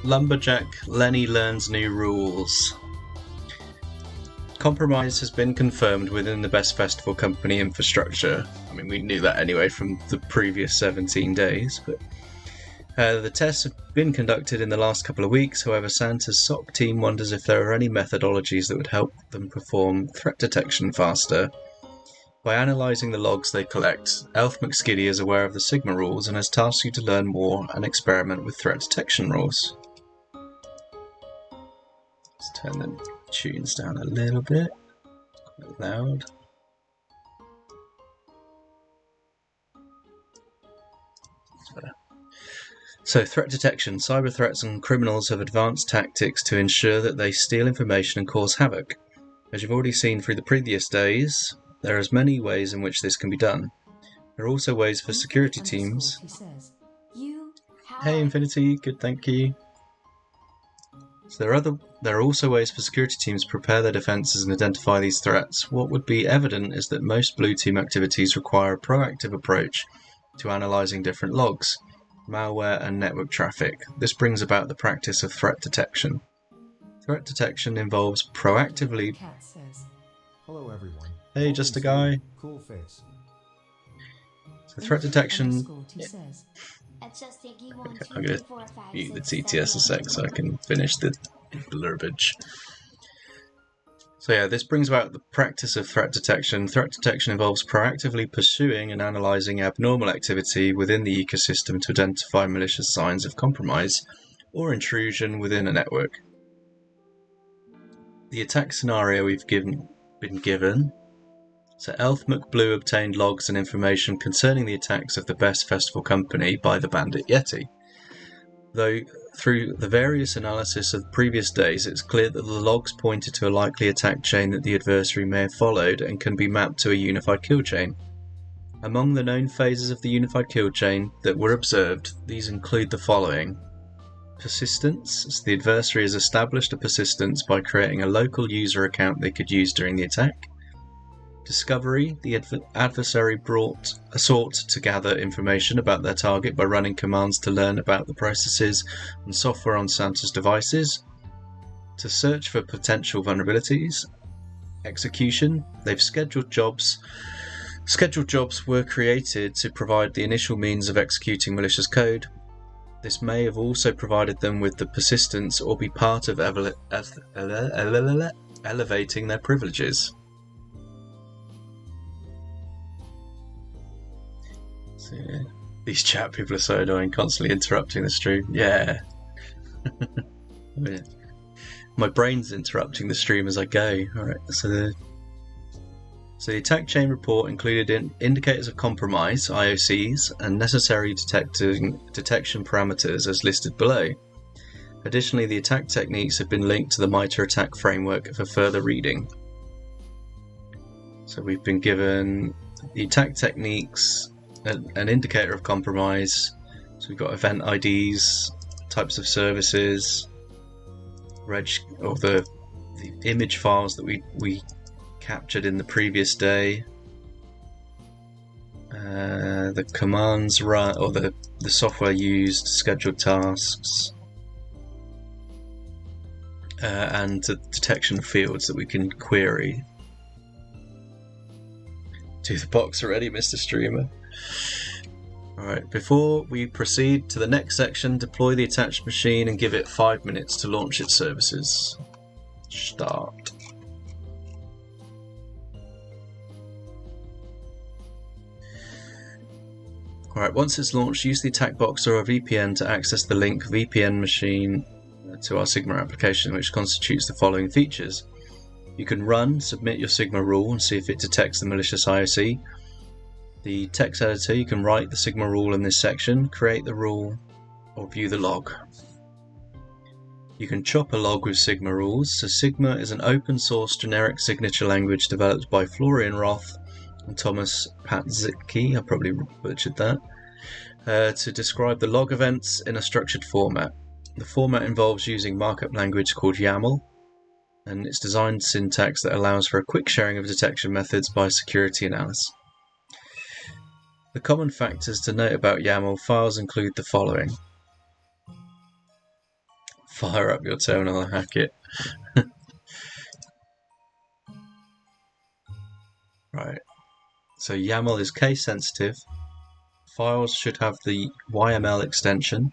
Lumberjack, Lenny learns new rules. Compromise has been confirmed within the Best Festival Company infrastructure. I mean, we knew that anyway from the previous 17 days, but the tests have been conducted in the last couple of weeks. However, Santa's SOC team wonders if there are any methodologies that would help them perform threat detection faster. By analysing the logs they collect, Elf McSkidy is aware of the Sigma rules and has tasked you to learn more and experiment with threat detection rules. Let's turn the tunes down a little bit. Quite loud. That's better. So, threat detection. Cyber threats and criminals have advanced tactics to ensure that they steal information and cause havoc. As you've already seen through the previous days, there are many ways in which this can be done. There are also ways for security teams. Hey Infinity, good, thank you. So there are also ways for security teams to prepare their defences and identify these threats. What would be evident is that most blue team activities require a proactive approach to analysing different logs, malware and network traffic. This brings about the practice of threat detection. Threat detection involves proactively... Cat says, hello everyone. Hey, just a guy. Cool face. So threat detection... Says, I'm going to mute the TTS a sec so I can finish the blurbage. So yeah, this brings about the practice of threat detection. Threat detection involves proactively pursuing and analysing abnormal activity within the ecosystem to identify malicious signs of compromise or intrusion within a network. The attack scenario we've been given. So Elf McBlue obtained logs and information concerning the attacks of the Best Festival Company by the Bandit Yeti. Though through the various analysis of previous days, it's clear that the logs pointed to a likely attack chain that the adversary may have followed and can be mapped to a unified kill chain. Among the known phases of the unified kill chain that were observed, these include the following. Persistence. So the adversary has established a persistence by creating a local user account they could use during the attack. Discovery. The adversary sought to gather information about their target by running commands to learn about the processes and software on Santa's devices. To search for potential vulnerabilities. Execution. They've scheduled jobs. Scheduled jobs were created to provide the initial means of executing malicious code. This may have also provided them with the persistence or be part of elevating their privileges. So, yeah. These chat people are so annoying, constantly interrupting the stream. Yeah. My brain's interrupting the stream as I go. Alright, so the attack chain report included indicators of compromise, IOCs, and necessary detection parameters as listed below. Additionally, the attack techniques have been linked to the MITRE attack framework for further reading. So we've been given the attack techniques, an indicator of compromise. So we've got event IDs, types of services, or the image files that we captured in the previous day, the commands run, or the software used, scheduled tasks, and the detection fields that we can query. Do the box already, Mr. Streamer. Alright, before we proceed to the next section, deploy the attached machine and give it 5 minutes to launch its services. Start. Alright, once it's launched, use the attack box or a VPN to access the link VPN machine to our Sigma application, which constitutes the following features. You can submit your Sigma rule and see if it detects the malicious IOC. The text editor, you can write the Sigma rule in this section, create the rule, or view the log. You can chop a log with Sigma rules. So Sigma is an open source generic signature language developed by Florian Roth and Thomas Patzicki, I probably butchered that, to describe the log events in a structured format. The format involves using markup language called YAML, and it's designed syntax that allows for a quick sharing of detection methods by security analysts. The common factors to note about YAML files include the following. fire up your terminal and hack it. Right. So YAML is case sensitive. Files should have the YML extension.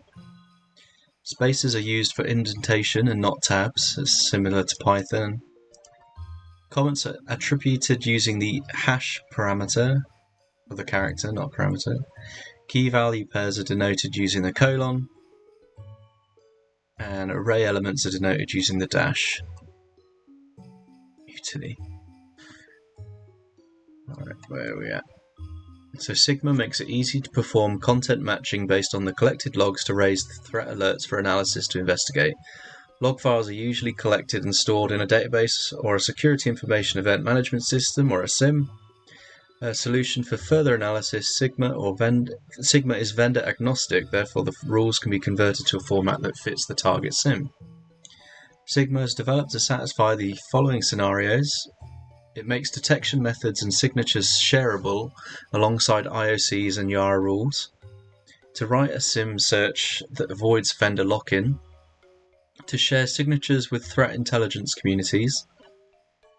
Spaces are used for indentation and not tabs, as similar to Python. Comments are attributed using the hash parameter of the character, not parameter. Key value pairs are denoted using the colon. And array elements are denoted using the dash. Utility. Alright, where are we at? So Sigma makes it easy to perform content matching based on the collected logs to raise threat alerts for analysis to investigate. Log files are usually collected and stored in a database or a security information event management system or a SIM. A solution for further analysis, Sigma is vendor agnostic, therefore the rules can be converted to a format that fits the target SIM. Sigma is developed to satisfy the following scenarios. It makes detection methods and signatures shareable alongside IOCs and Yara rules. To write a SIM search that avoids vendor lock-in. To share signatures with threat intelligence communities.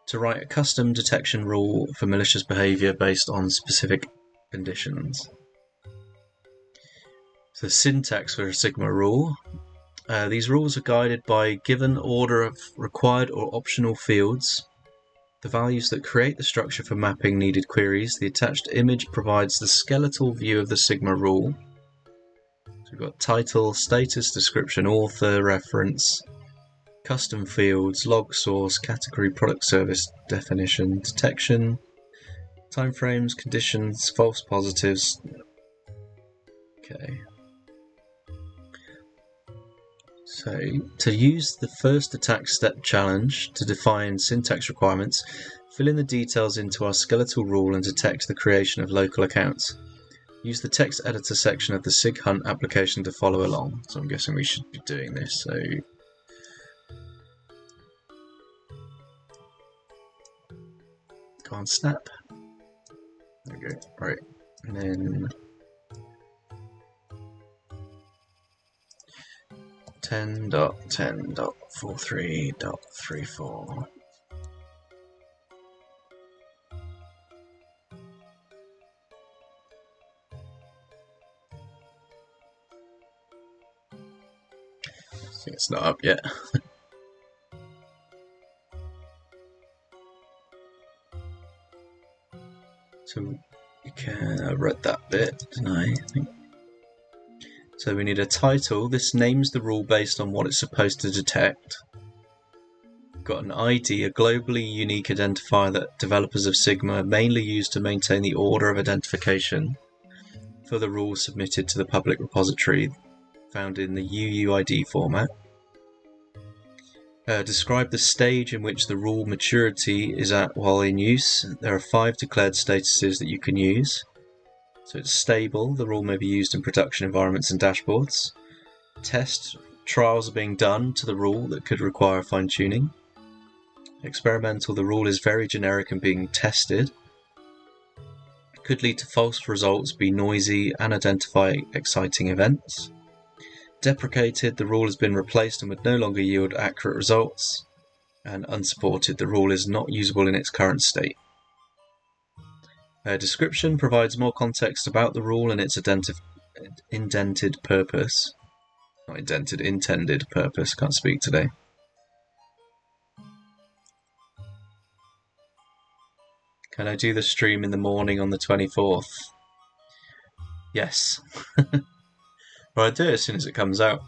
To write a custom detection rule for malicious behavior based on specific conditions. So syntax for a Sigma rule. These rules are guided by given order of required or optional fields. The values that create the structure for mapping needed queries. The attached image provides the skeletal view of the Sigma rule. So we've got title, status, description, author, reference, custom fields, log source, category, product, service, definition, detection, timeframes, conditions, false positives. Okay. So, to use the first attack step challenge to define syntax requirements, fill in the details into our skeletal rule and detect the creation of local accounts. Use the text editor section of the SigHunt application to follow along. So I'm guessing we should be doing this. So go on, snap. There we go. Right, and then 10.10.43.34. See, it's not up yet. So you can, I read that bit, didn't I think? So we need a title. This names the rule based on what it's supposed to detect. We've got an ID, a globally unique identifier that developers of Sigma mainly use to maintain the order of identification for the rule submitted to the public repository found in the UUID format. Describe the stage in which the rule maturity is at while in use. There are 5 declared statuses that you can use. So it's stable, the rule may be used in production environments and dashboards. Test, trials are being done to the rule that could require fine-tuning. Experimental, the rule is very generic and being tested. Could lead to false results, be noisy, and identify exciting events. Deprecated, the rule has been replaced and would no longer yield accurate results. And unsupported, the rule is not usable in its current state. Description provides more context about the rule and its indented purpose. Not indented, intended purpose. Can't speak today. Can I do the stream in the morning on the 24th? Yes. Well, I'll do it as soon as it comes out.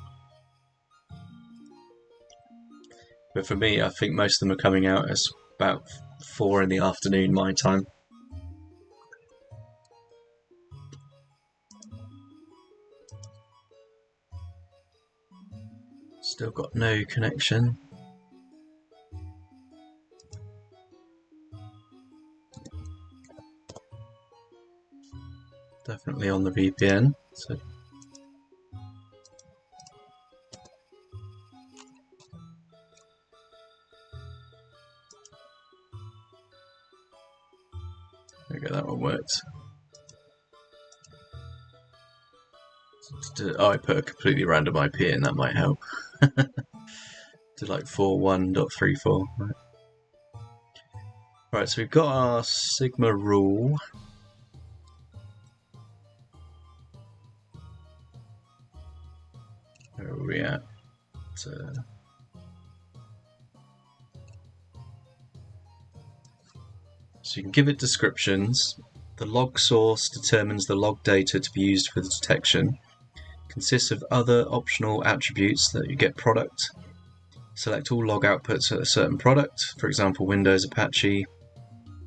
But for me, I think most of them are coming out as about 4 in the afternoon my time. Still got no connection. Definitely on the VPN. So there we go, that one worked. Oh, I put a completely random IP in, that might help. to like 4.1.34. Right. Right, so we've got our sigma rule. Where are we at? So you can give it descriptions. The log source determines the log data to be used for the detection. Consists of other optional attributes that you get product. Select all log outputs at a certain product, for example Windows Apache.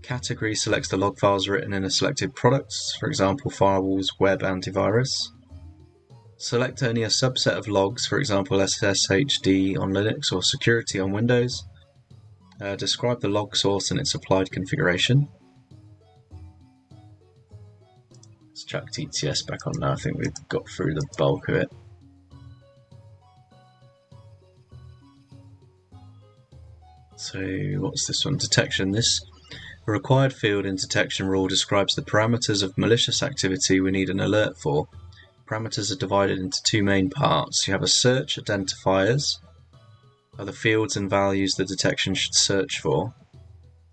Category selects the log files written in a selected product, for example firewalls, web, antivirus. Select only a subset of logs, for example SSHD on Linux or security on Windows. Describe the log source and its applied configuration. Let's chuck TTS back on now. I think we've got through the bulk of it. So what's this one? Detection. This required field in detection rule describes the parameters of malicious activity we need an alert for. Parameters are divided into two main parts. You have a search identifiers, are the fields and values the detection should search for,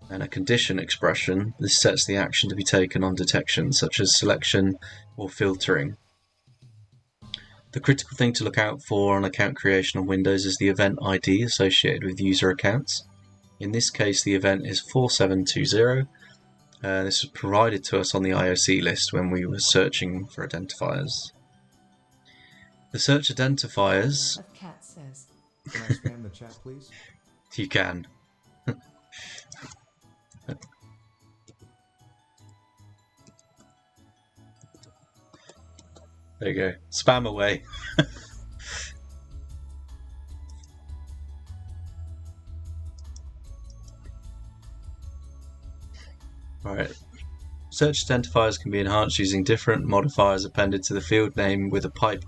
and a condition expression. This sets the action to be taken on detection, such as selection or filtering. The critical thing to look out for on account creation on Windows is the event ID associated with user accounts. In this case, the event is 4720. This was provided to us on the IOC list when we were searching for identifiers. The search identifiers... Of cat says. Can I spam the chat, please? You can. There you go. Spam away. Right. Search identifiers can be enhanced using different modifiers appended to the field name with a pipe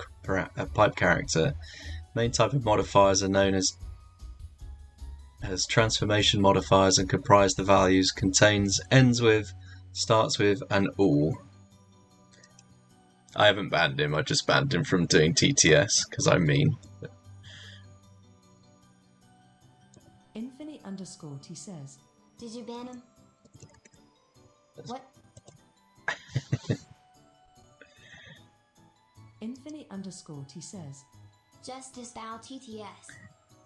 character. Main type of modifiers are known as transformation modifiers and comprise the values contains, ends with, starts with, and all. I haven't banned him, I just banned him from doing TTS because I'm mean. Infinity_T says. Did you ban him? What? Infinity_T says. Just disavow TTS.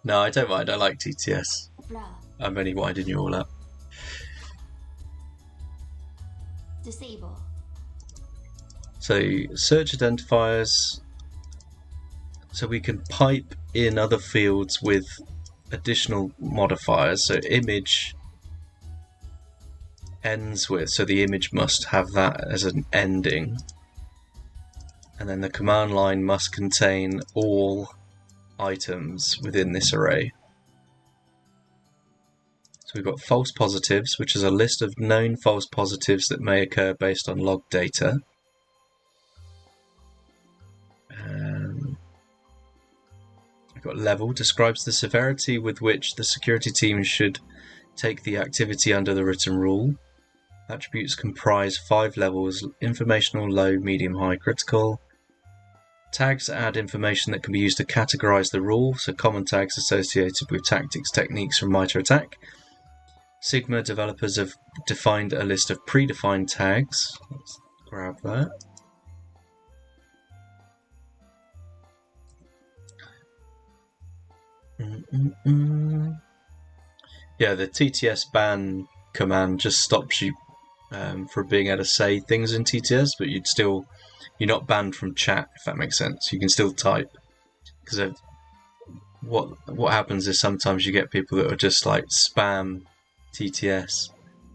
No, I don't mind. I like TTS. Bro. I'm only winding you all up. Disable. So, search identifiers. So we can pipe in other fields with additional modifiers. So image ends with, so the image must have that as an ending. And then the command line must contain all items within this array. So we've got false positives, which is a list of known false positives that may occur based on log data. We've got level, describes the severity with which the security team should take the activity under the written rule. Attributes comprise 5 levels: informational, low, medium, high, critical. Tags add information that can be used to categorize the rule, so common tags associated with tactics, techniques from MITRE ATT&CK. Sigma developers have defined a list of predefined tags. Let's grab that. Yeah, the TTS ban command just stops you from being able to say things in TTS, but you're not banned from chat, if that makes sense. You can still type, because what happens is sometimes you get people that are just like spam TTS,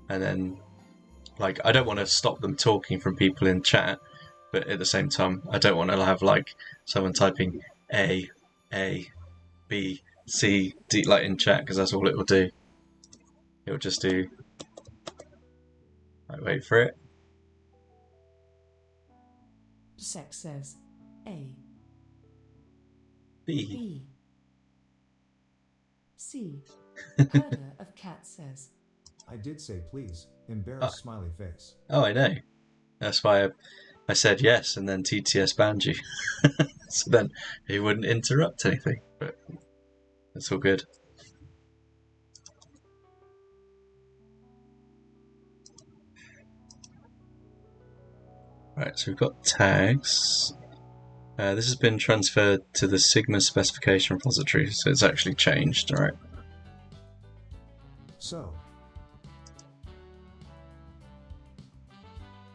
and then like I don't want to stop them talking from people in chat, but at the same time I don't want to have like someone typing A, B, C, D like in chat, because that's all it will do. It will just do. Right, wait for it. Sex says. A. B. C. Herder of cat says. I did say please. Embarrassed smiley face. Oh, I know. That's why I said yes, and then TTS banned you. So then he wouldn't interrupt anything. But That's all good. Right, so we've got tags. This has been transferred to the Sigma specification repository, so it's actually changed, alright. So,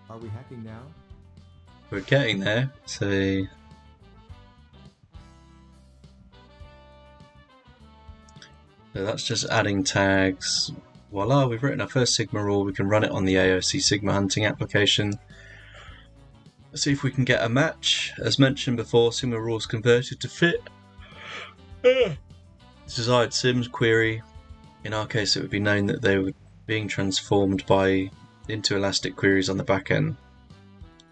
are we hacking now? We're getting there, so that's just adding tags. Voila, we've written our first Sigma rule. We can run it on the AOC Sigma hunting application. Let's see if we can get a match. As mentioned before, Sigma rules converted to fit. Desired Sims query. In our case, it would be known that they were being transformed into elastic queries on the back end.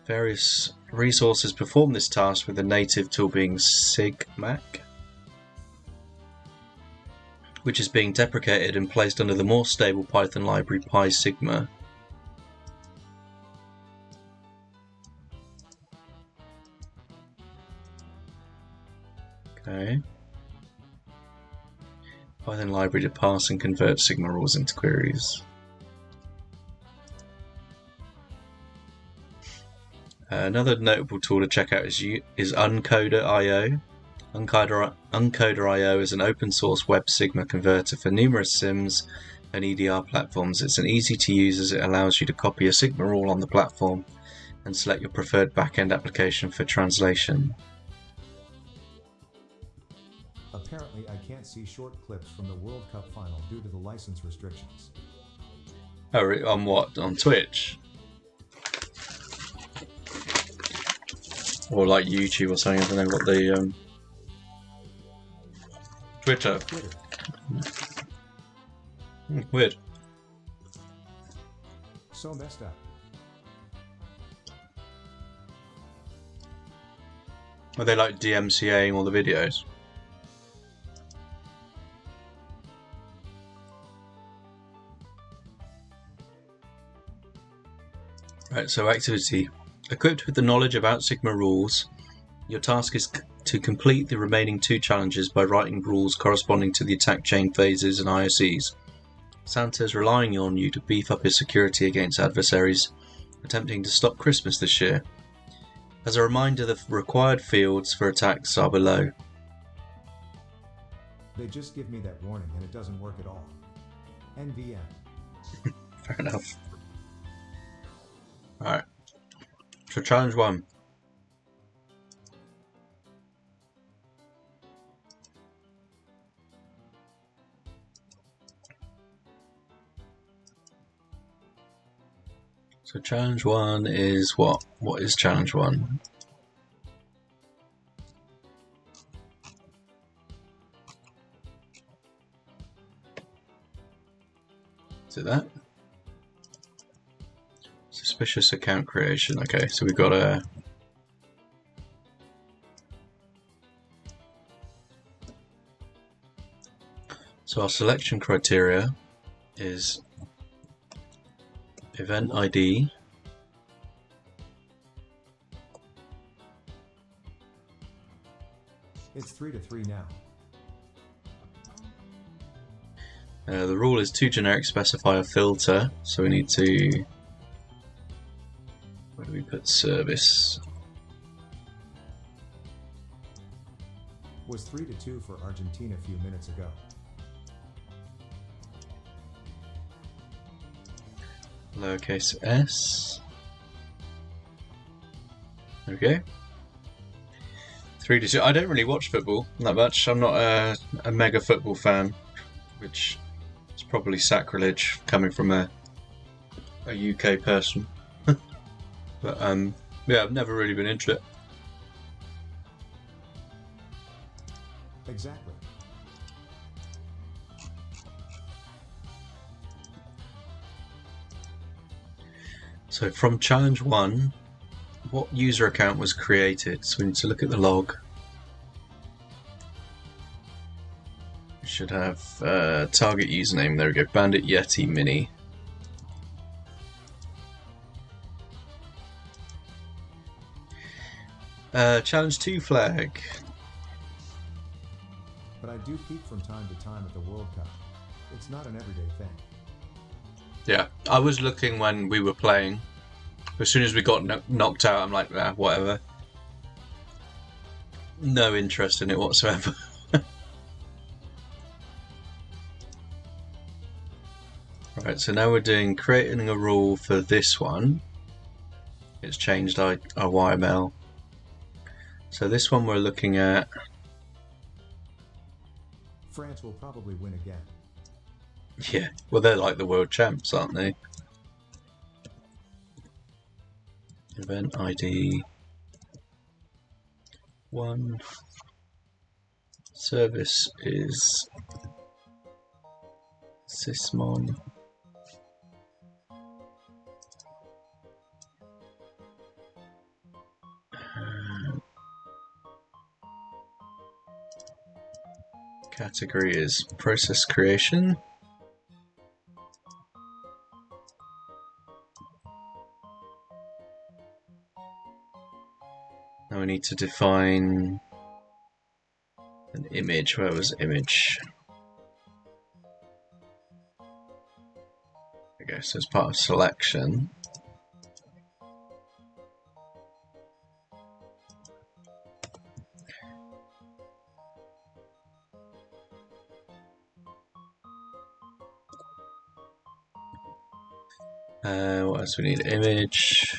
Various resources perform this task, with the native tool being SigMac, which is being deprecated and placed under the more stable Python library PySigma. Okay. Python library to parse and convert Sigma rules into queries. Another notable tool to check out is Uncoder.io. Uncoder.io is an open source web Sigma converter for numerous Sims and EDR platforms. It's an easy to use as it allows you to copy a Sigma rule on the platform and select your preferred backend application for translation. Apparently, I can't see short clips from the World Cup final due to the license restrictions. Oh, on what? On Twitch? Or like YouTube or something, I don't know what the... Twitter. Weird. So messed up. Are they like DMCAing all the videos? Right, so activity. Equipped with the knowledge about Sigma rules, your task is to complete the remaining 2 challenges by writing rules corresponding to the attack chain phases and IOCs. Santa is relying on you to beef up his security against adversaries attempting to stop Christmas this year. As a reminder, the required fields for attacks are below. They just give me that warning and it doesn't work at all. NVM. Fair enough. Alright. So challenge 1. So challenge 1 is what? What is challenge 1? Is it that? Suspicious account creation. Okay, so we've got a... So our selection criteria is event ID, It's 3-3 now. the rule is to generic specify a filter, so we need to... Where do we put service? Was 3-2 for Argentina a few minutes ago. Lowercase s. There we go. 3-2. I don't really watch football that much. I'm not a mega football fan, which is probably sacrilege coming from a UK person. But yeah, I've never really been into it. Exactly. So from challenge 1, what user account was created? So we need to look at the log. We should have target username. There we go. Bandit Yeti Mini. Challenge 2 flag. But I I do peek from time to time at the World Cup. It's not an everyday thing. Yeah, I was looking when we were playing. As soon as we got knocked out, I'm like, nah, whatever. No interest in it whatsoever. Right, so now we're doing creating a rule for this one. It's changed our YML. So this one we're looking at. France will probably win again. Yeah, well, they're like the world champs, aren't they? Event ID 1. Service is Sysmon. Category is process creation. Now we need to define an image. Where was image? There we go. So as part of selection, what else we need? Image.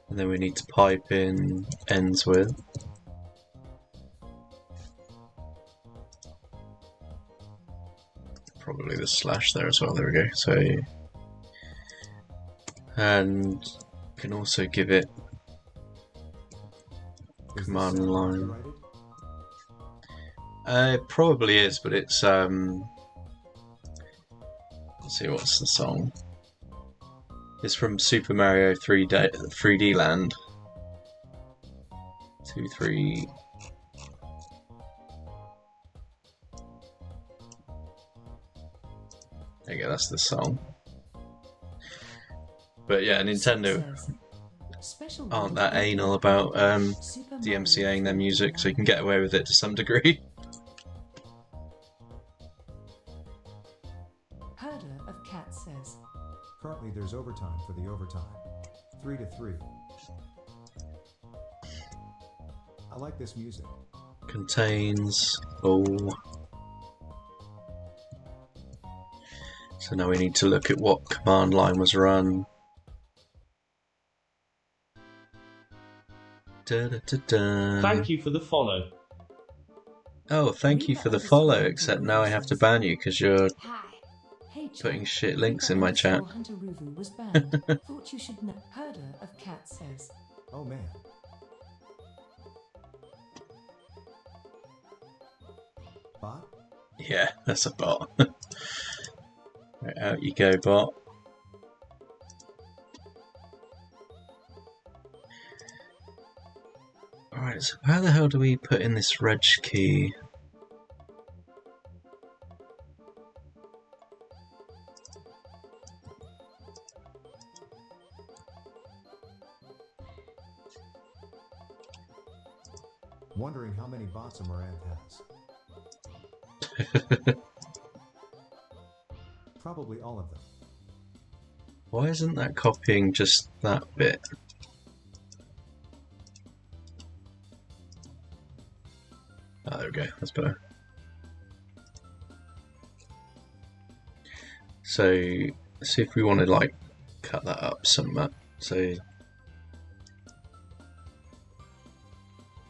And then we need to pipe in ends with. Probably the slash there as well. There we go. So, and can also give it command line. It probably is, but it's let's see, what's the song? It's from Super Mario 3D Land. 2, 3. There you go, that's the song. But yeah, Nintendo aren't that anal about DMCAing their music, so you can get away with it to some degree. Herder of Cat says, Currently there's overtime for the overtime. 3 to 3. I like this music. Contains all. So now we need to look at what command line was run. Da, da, da, da. Thank you for the follow. Oh, thank you for the follow, except now I have to ban you because you're hi. Hey, chat. putting shit links in my chat. Hunter Ruvu was banned. Thought you should know. Herder of Cat says, Oh man. Bot? Yeah, that's a bot. Right, out you go, bot. Alright, so how the hell do we put in this reg key? Wondering how many bots a Moranth has. Probably all of them. Why isn't that copying just that bit? Oh, there we go, that's better. So, let's see if we want to like cut that up somewhat. So,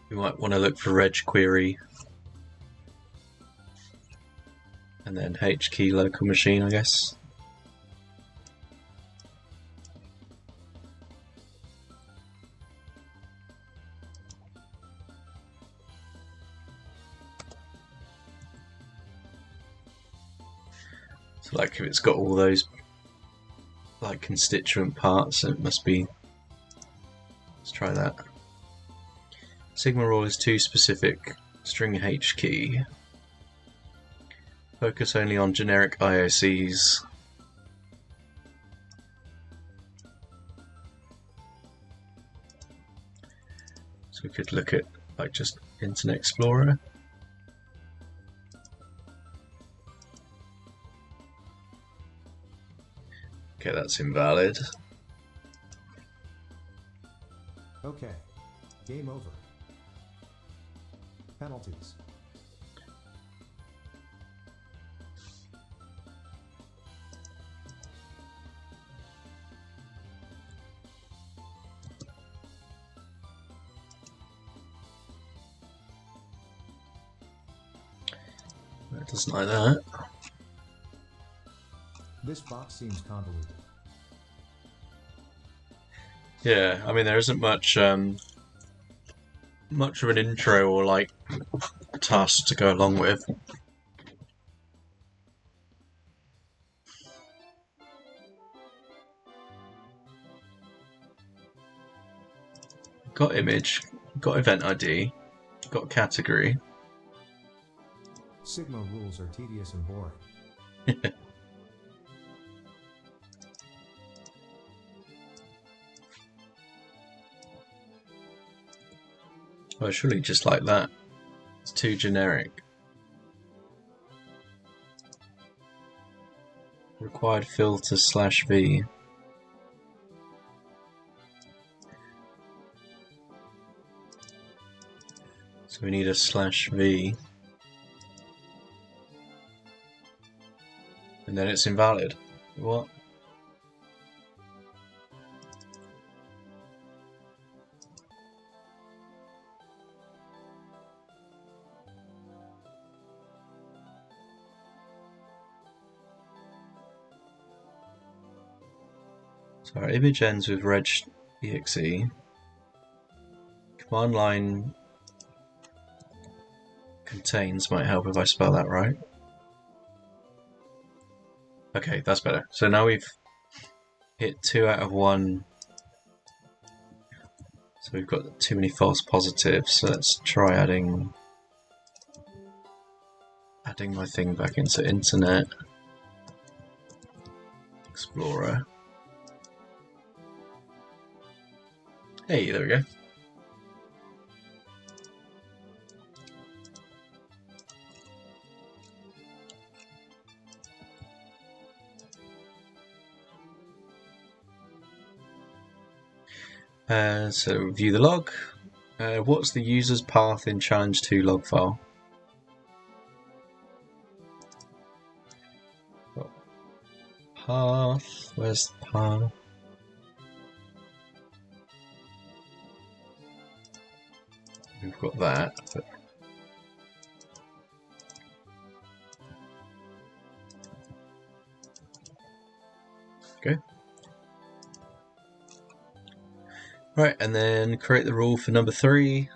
we might want to look for reg query. And then H key local machine, I guess. So like if it's got all those like constituent parts, it must be. Let's try that. Sigma raw is too specific. String H key. Focus only on generic IOCs. So we could look at like just Internet Explorer. Okay, that's invalid. Okay. Game over. Penalties. It doesn't like that. This box seems convoluted. Yeah, I mean there isn't much much of an intro or like task to go along with. Got image, got event ID, got category. Sigma rules are tedious and boring. Well, surely just like that. It's too generic. Required filter /v. So we need a /v. And then it's invalid. What? So our image ends with reg.exe. Command line contains might help if I spell that right. Okay, that's better. So now we've hit 2 out of 1. So we've got too many false positives. So let's try adding my thing back into Internet Explorer. Hey, there we go. So view the log. What's the user's path in challenge 2 log file? Path. Where's the path? We've got that. But... Okay. Right, and then create the rule for number 3.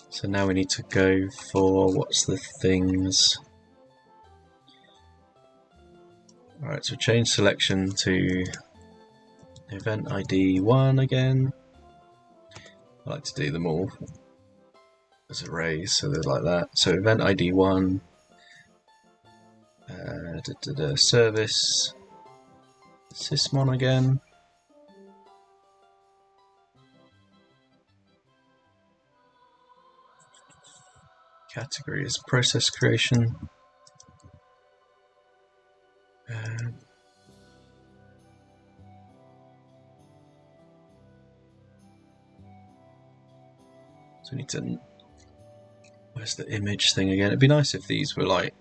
So now we need to go for what's the things. Alright, so change selection to event ID 1 again. I like to do them all as arrays, so they're like that. So event ID 1, service, sysmon again. Category is process creation. So we need to. Where's the image thing again? It'd be nice if these were like.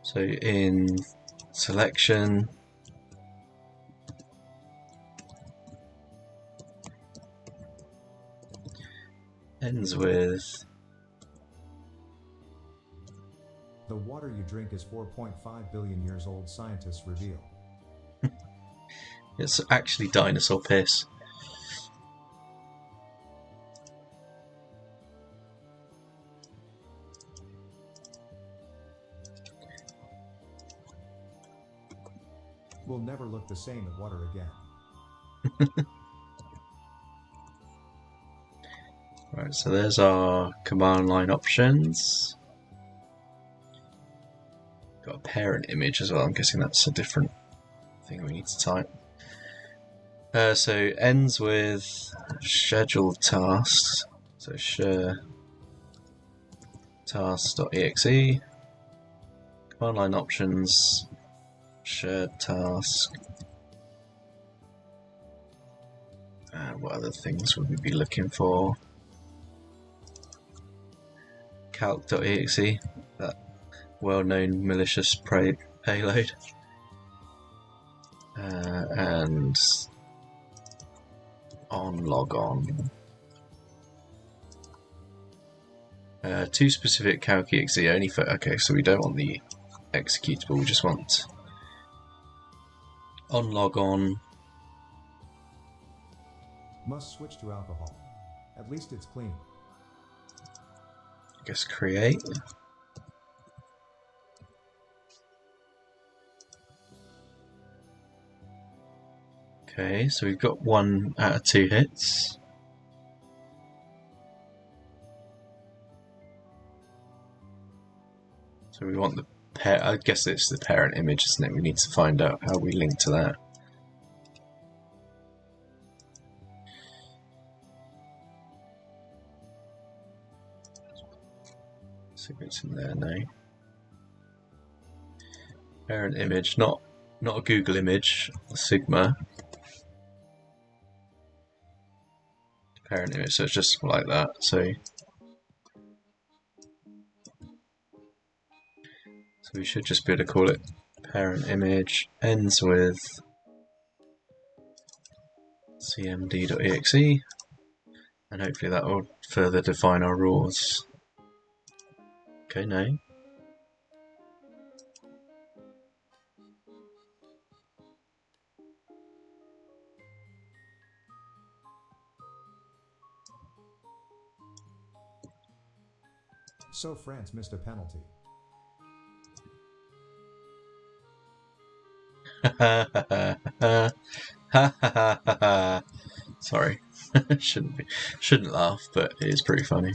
So in selection. Ends with. The water you drink is 4.5 billion years old, scientists reveal. It's actually dinosaur piss. We'll never look the same at water again. Right, Right, so there's our command line options. Got a parent image as well. I'm guessing that's a different thing we need to type. So ends with scheduled tasks. So share tasks.exe. Command line options. Shared task. What other things would we be looking for? Calc.exe, that well-known malicious payload. And on logon. Two specific calc.exe only for. Okay, so we don't want the executable, we just want on logon. Must switch to alcohol. At least it's clean. I guess create. Okay, so we've got 1 out of 2 hits. So we want the I guess it's the parent image, isn't it? We need to find out how we link to that. See if it's in there now. Parent image, not a Google image, a Sigma. Parent image, so it's just like that. So we should just be able to call it parent image, ends with cmd.exe, and hopefully that will further define our rules. Okay, no. So France missed a penalty. Sorry. Shouldn't laugh, but it is pretty funny.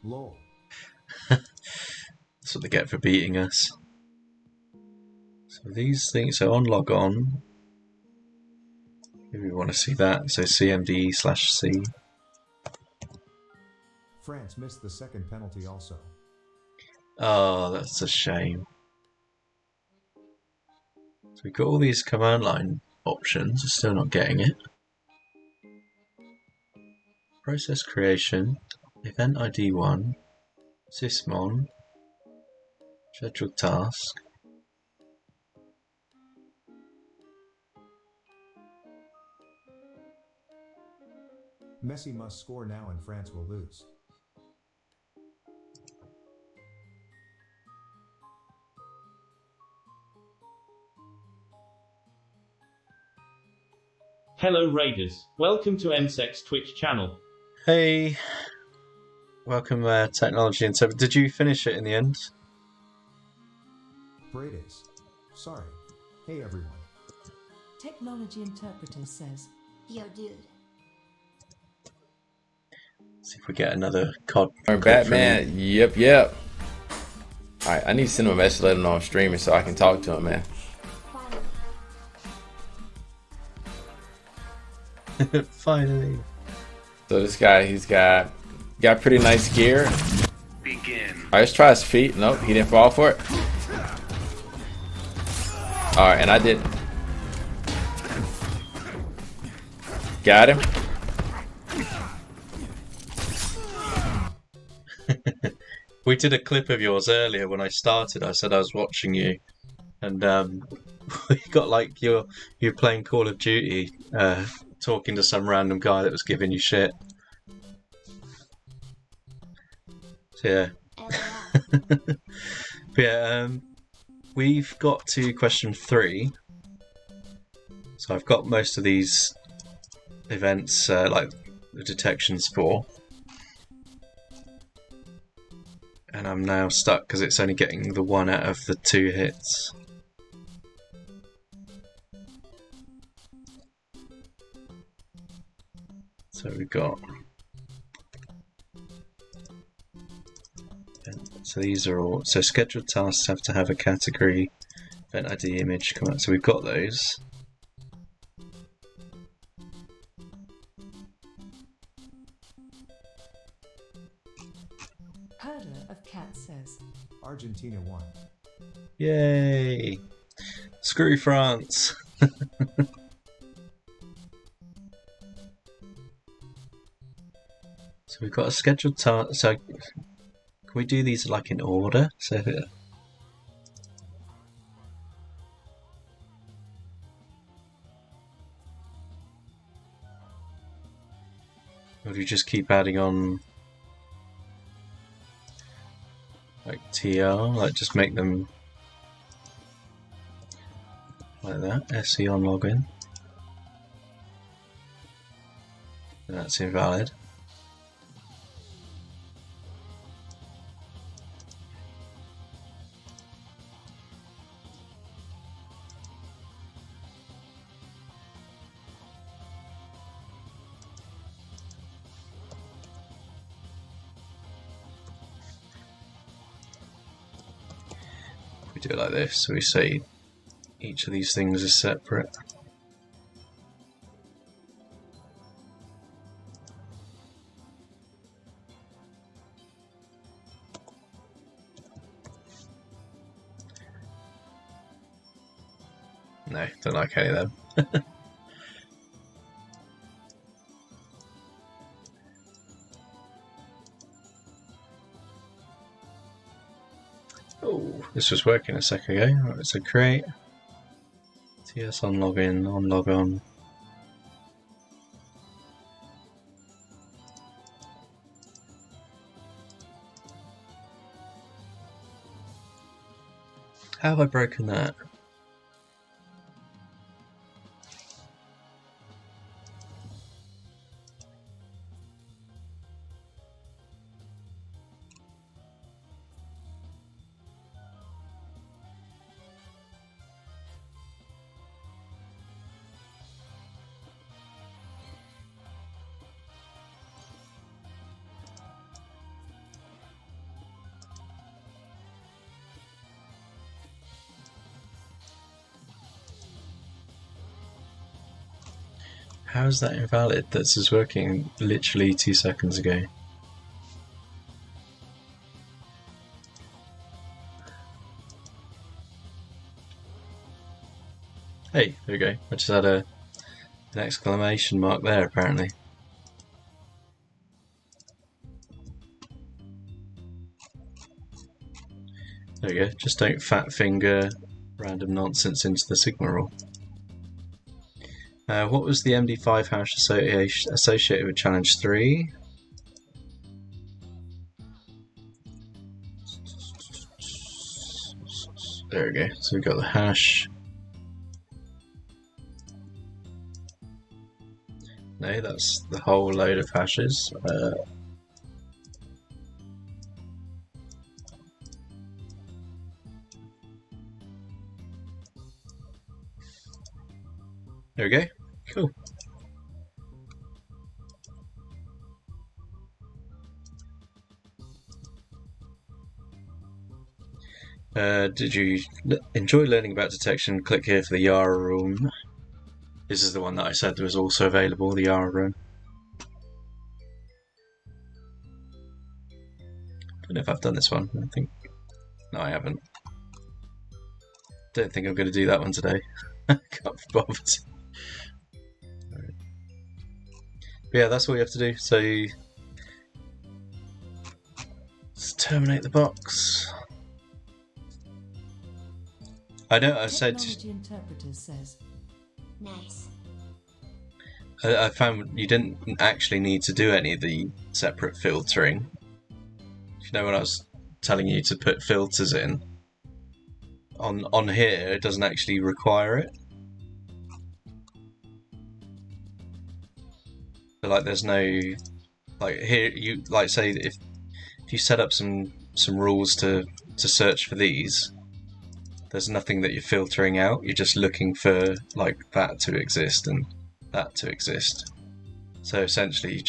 Lol. That's what they get for beating us. So these things, so on log on, maybe we want to see that, so cmd/c. France missed the second penalty also. Oh, that's a shame. So we've got all these command line options, we're still not getting it. Process creation, event ID 1, sysmon, scheduled task. Messi must score now and France will lose. Hello Raiders, welcome to MSEC's Twitch channel. Hey, welcome Technology Interpreter. Did you finish it in the end? Brades. Sorry. Hey everyone. Technology Interpreter says, yo dude. See if we get another COD. Or Batman, yep. Alright, I need to send him a message, let him know I'm streaming so I can talk to him, man. Finally. So this guy, he's got pretty nice gear. Begin. Alright, let's try his feet. Nope, he didn't fall for it. Alright, and I did. Got him. We did a clip of yours earlier when I started. I said I was watching you, and we got like you're playing Call of Duty, talking to some random guy that was giving you shit. So yeah. But yeah, we've got to question 3. So I've got most of these events, like the detections for. And I'm now stuck because it's only getting the 1 out of the 2 hits. we've got. So these are all. So scheduled tasks have to have a category, event ID, image, come out. So we've got those. Herder of Cat says. Argentina won. Yay! Screw France! So we've got a scheduled task. So can we do these like in order? So or do you just keep adding on like TR, like just make them like that, SE on login. And that's invalid. We do it like this, so we say each of these things is separate. No, don't like any of them. Oh, this was working a second ago. Right, so create TS on login, on log on. How have I broken that? How is that invalid? This is working literally 2 seconds ago. Hey, there we go. I just had an exclamation mark there apparently. There we go. Just don't fat finger random nonsense into the Sigma rule. What was the MD5 hash associated with challenge 3? There we go. So we've got the hash. No, that's the whole load of hashes. There we go. Cool. Did you enjoy learning about detection? Click here for the Yara room. This is the one that I said was also available, the Yara room. Don't know if I've done this one. I think no, I haven't. Don't think I'm going to do that one today. Can't be bothered. But yeah, that's all you have to do. So let's terminate the box. I know I said. Technology interpreter says. Nice. I found you didn't actually need to do any of the separate filtering. You know, when I was telling you to put filters in on here, it doesn't actually require it. So, like, there's no like here. You like say if you set up some rules to search for these. There's nothing that you're filtering out. You're just looking for like that to exist and that to exist. So essentially,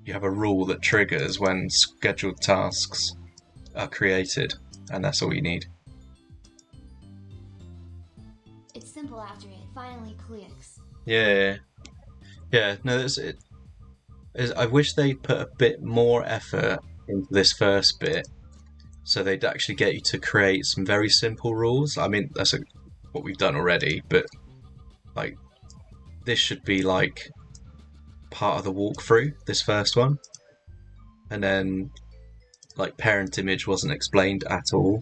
you have a rule that triggers when scheduled tasks are created, and that's all you need. It's simple after it finally clicks. Yeah. No, that's it. I wish they put a bit more effort into this first bit, so they'd actually get you to create some very simple rules. I mean, that's what we've done already, but like this should be like part of the walkthrough, this first one. And then like parent image wasn't explained at all,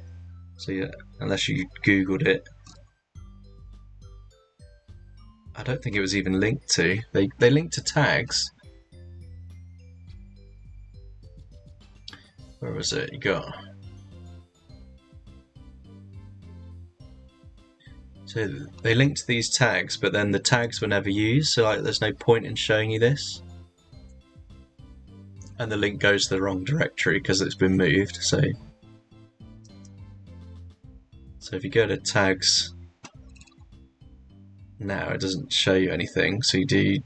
so yeah, unless you googled it, I don't think it was even linked to. They linked to tags. Where was it? You got. So they linked these tags, but then the tags were never used, so like there's no point in showing you this. And the link goes to the wrong directory because it's been moved, so if you go to tags now, it doesn't show you anything, so you do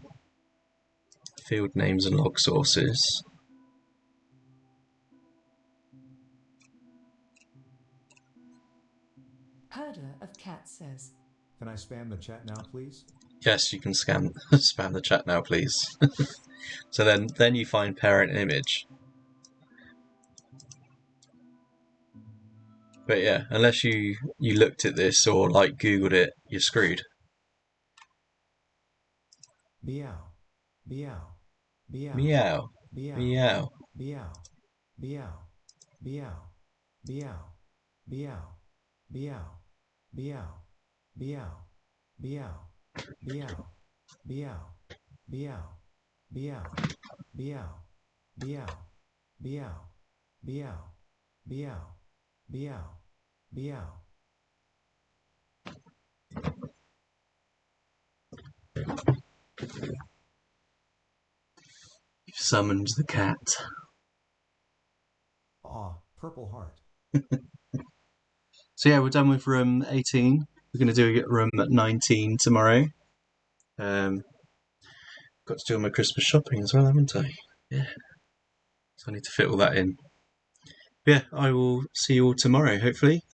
field names and log sources. Herder of cats says, "Can I spam the chat now, please?" Yes, you can spam the chat now, please. So then you find parent image. But yeah, unless you looked at this or like Googled it, you're screwed. Meow, meow, meow, Meow, meow, meow. meow, meow, meow, meow, meow, meow, meow, meow, meow, meow, meow, meow, meow, meow, meow, meow, meow, meow, meow, meow. You've summoned the cat. Aw, purple heart. So yeah, we're done with room 18. We're going to do room 19 tomorrow. Got to do all my Christmas shopping as well, haven't I? Yeah. So I need to fit all that in. Yeah, I will see you all tomorrow, hopefully.